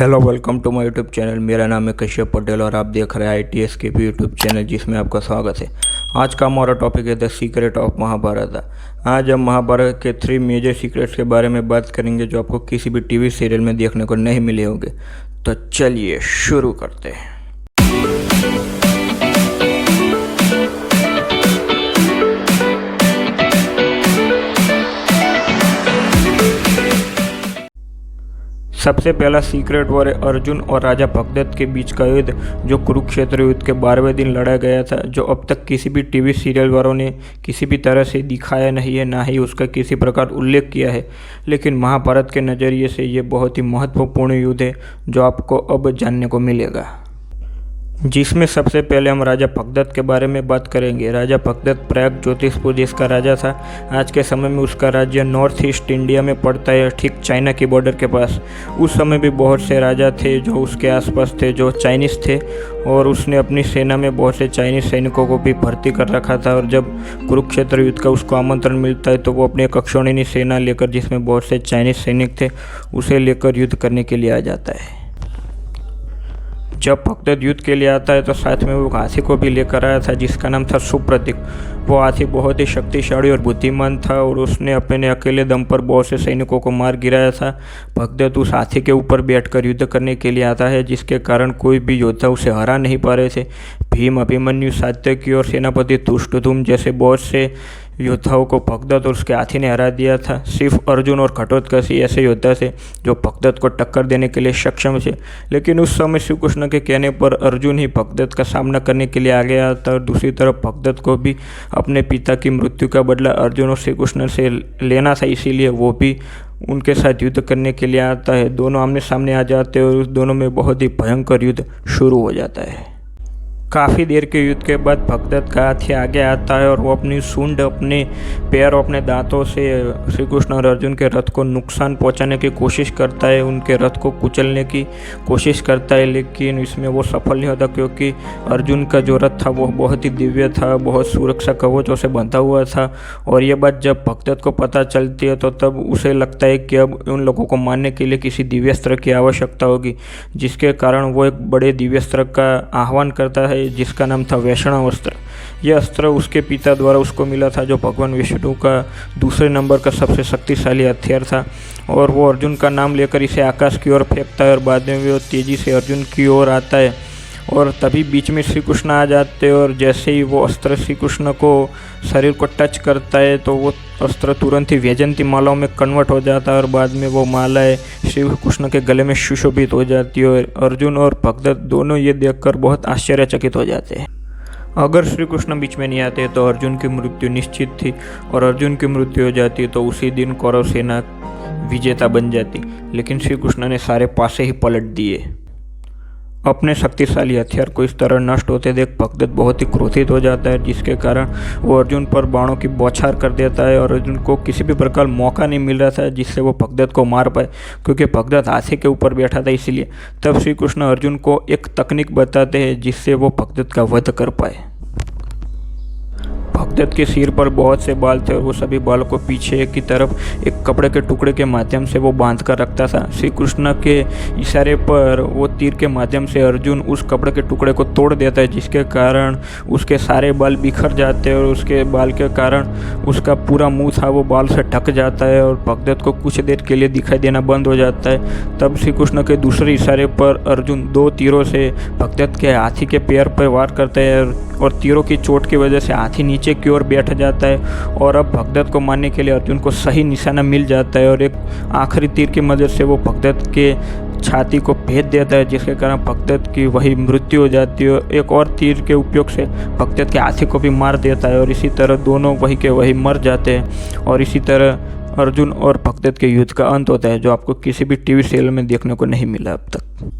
Hello, welcome to my YouTube channel. मेरा नाम है कश्यप पटेल और आप देख रहे हैं ITS के भी यूट्यूब चैनल, जिसमें आपका स्वागत है। आज का हमारा टॉपिक है द सीक्रेट ऑफ महाभारत। आज हम महाभारत के 3 मेजर सीक्रेट्स के बारे में बात करेंगे जो आपको किसी भी टीवी सीरियल में देखने को नहीं मिले होंगे। तो चलिए शुरू करते हैं। सबसे पहला सीक्रेट वॉर है अर्जुन और राजा भगदत्त के बीच का युद्ध, जो कुरुक्षेत्र युद्ध के 12वें दिन लड़ा गया था, जो अब तक किसी भी टीवी सीरियल वालों ने किसी भी तरह से दिखाया नहीं है, ना ही उसका किसी प्रकार उल्लेख किया है। लेकिन महाभारत के नज़रिए से ये बहुत ही महत्वपूर्ण युद्ध है जो आपको अब जानने को मिलेगा, जिसमें सबसे पहले हम राजा भगदत्त के बारे में बात करेंगे। राजा भगदत्त प्रयाग ज्योतिषपुर देश का राजा था। आज के समय में उसका राज्य नॉर्थ ईस्ट इंडिया में पड़ता है, ठीक चाइना की बॉर्डर के पास। उस समय भी बहुत से राजा थे जो उसके आसपास थे, जो चाइनीज़ थे, और उसने अपनी सेना में बहुत से चाइनीज़ सैनिकों को भी भर्ती कर रखा था। और जब कुरुक्षेत्र युद्ध का उसको आमंत्रण मिलता है तो वो अपनी एक अक्षौहिणी सेना लेकर, जिसमें बहुत से चाइनीज़ सैनिक थे, उसे लेकर युद्ध करने के लिए आ जाता है। जब भगदत्त युद्ध के लिए आता है तो साथ में वो हाथी को भी लेकर आया था, जिसका नाम था सुप्रतीक। वो हाथी बहुत ही शक्तिशाली और बुद्धिमान था और उसने अपने अकेले दम पर बहुत से सैनिकों को मार गिराया था। भगदत्त उस हाथी के ऊपर बैठकर युद्ध करने के लिए आता है, जिसके कारण कोई भी योद्धा उसे हरा नहीं पा रहे थे। भीम, अभिमन्यु, सात्यकी और सेनापति धृष्टद्युम्न जैसे बहुत से योद्धाओं को भगदत्त और उसके हाथी ने हरा दिया था। सिर्फ अर्जुन और घटोत्कच ऐसे योद्धा थे जो भगदत्त को टक्कर देने के लिए सक्षम थे। लेकिन उस समय श्री कृष्ण के कहने पर अर्जुन ही भगदत्त का सामना करने के लिए आगे आता और दूसरी तरफ भगदत्त को भी अपने पिता की मृत्यु का बदला अर्जुन और श्री कृष्ण से लेना था, इसीलिए वो भी उनके साथ युद्ध करने के लिए आता है। दोनों आमने सामने आ जाते हैं और उस दोनों में बहुत ही भयंकर युद्ध शुरू हो जाता है। काफ़ी देर के युद्ध के बाद भगदत्त का हाथी आगे आता है और वो अपनी सूंड, अपने पैर और अपने दांतों से श्री कृष्ण और अर्जुन के रथ को नुकसान पहुंचाने की कोशिश करता है, उनके रथ को कुचलने की कोशिश करता है। लेकिन इसमें वो सफल नहीं होता, क्योंकि अर्जुन का जो रथ था वो बहुत ही दिव्य था, बहुत सुरक्षा कवचों से बंधा हुआ था। और ये बात जब भगदत्त को पता चलती है तो तब उसे लगता है कि अब उन लोगों को मारने के लिए किसी दिव्यास्त्र की आवश्यकता होगी, जिसके कारण वो एक बड़े दिव्यास्त्र का आह्वान करता है, जिसका नाम था वैष्णवास्त्र। यह अस्त्र उसके पिता द्वारा उसको मिला था, जो भगवान विष्णु का दूसरे नंबर का सबसे शक्तिशाली हथियार था। और वो अर्जुन का नाम लेकर इसे आकाश की ओर फेंकता है और बाद में वो तेज़ी से अर्जुन की ओर आता है। और तभी बीच में श्री कृष्ण आ जाते हैं और जैसे ही वो अस्त्र श्री कृष्ण को शरीर को टच करता है तो वो अस्त्र तुरंत ही वैजयंती मालाओं में कन्वर्ट हो जाता है और बाद में वो मालाएं श्री कृष्ण के गले में सुशोभित हो जाती है। और अर्जुन और भगदत्त दोनों ये देखकर बहुत आश्चर्यचकित हो जाते हैं। अगर श्री कृष्ण बीच में नहीं आते तो अर्जुन की मृत्यु निश्चित थी, और अर्जुन की मृत्यु हो जाती तो उसी दिन कौरव सेना विजेता बन जाती। लेकिन श्री कृष्ण ने सारे पासे ही पलट दिए। अपने शक्तिशाली हथियार को इस तरह नष्ट होते देख भगदत्त बहुत ही क्रोधित हो जाता है, जिसके कारण वो अर्जुन पर बाणों की बौछार कर देता है। और अर्जुन को किसी भी प्रकार मौका नहीं मिल रहा था जिससे वो भगदत्त को मार पाए, क्योंकि भगदत्त हाथी के ऊपर बैठा था। इसीलिए तब श्री कृष्ण अर्जुन को एक तकनीक बताते हैं जिससे वो भगदत्त का वध कर पाए। भगदत्त के सिर पर बहुत से बाल थे और वो सभी बालों को पीछे की तरफ एक कपड़े के टुकड़े के माध्यम से वो बांध कर रखता था। श्री कृष्ण के इशारे पर वो तीर के माध्यम से अर्जुन उस कपड़े के टुकड़े को तोड़ देता है, जिसके कारण उसके सारे बाल बिखर जाते हैं और उसके बाल के कारण उसका पूरा मुंह था वो बाल से ढक जाता है और भगदत्त को कुछ देर के लिए दिखाई देना बंद हो जाता है। तब श्री कृष्ण के दूसरे इशारे पर अर्जुन 2 तीरों से भगदत्त के हाथी के पैर पर वार करता है और तीरों की चोट की वजह से हाथी नीचे की ओर बैठ जाता है। और अब भगदत्त को मारने के लिए अर्जुन को सही निशाना मिल जाता है और एक आखिरी तीर की मदद से वो भगदत्त के छाती को भेद देता है, जिसके कारण भगदत्त की वही मृत्यु हो जाती है। एक और तीर के उपयोग से भगदत्त के हाथी को भी मार देता है और इसी तरह दोनों वही के वही मर जाते हैं। और इसी तरह अर्जुन और भगदत्त के युद्ध का अंत होता है, जो आपको किसी भी टीवी सीरियल में देखने को नहीं मिला अब तक।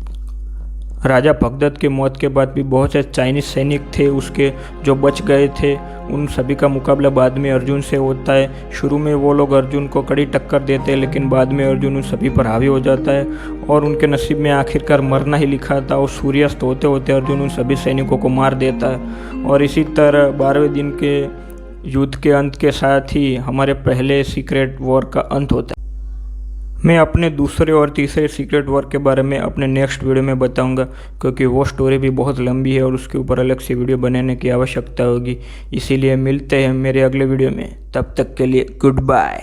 राजा भगदत्त की मौत के बाद भी बहुत से चाइनीज सैनिक थे उसके जो बच गए थे। उन सभी का मुकाबला बाद में अर्जुन से होता है। शुरू में वो लोग अर्जुन को कड़ी टक्कर देते हैं, लेकिन बाद में अर्जुन उन सभी पर हावी हो जाता है और उनके नसीब में आखिरकार मरना ही लिखा था। और सूर्यास्त होते होते अर्जुन उन सभी सैनिकों को मार देता है। और इसी तरह 12वें दिन के युद्ध के अंत के साथ ही हमारे पहले सीक्रेट वॉर का अंत होता है। मैं अपने दूसरे और तीसरे सीक्रेट वर्क के बारे में अपने नेक्स्ट वीडियो में बताऊंगा, क्योंकि वो स्टोरी भी बहुत लंबी है और उसके ऊपर अलग से वीडियो बनाने की आवश्यकता होगी। इसीलिए मिलते हैं मेरे अगले वीडियो में, तब तक के लिए गुड बाय।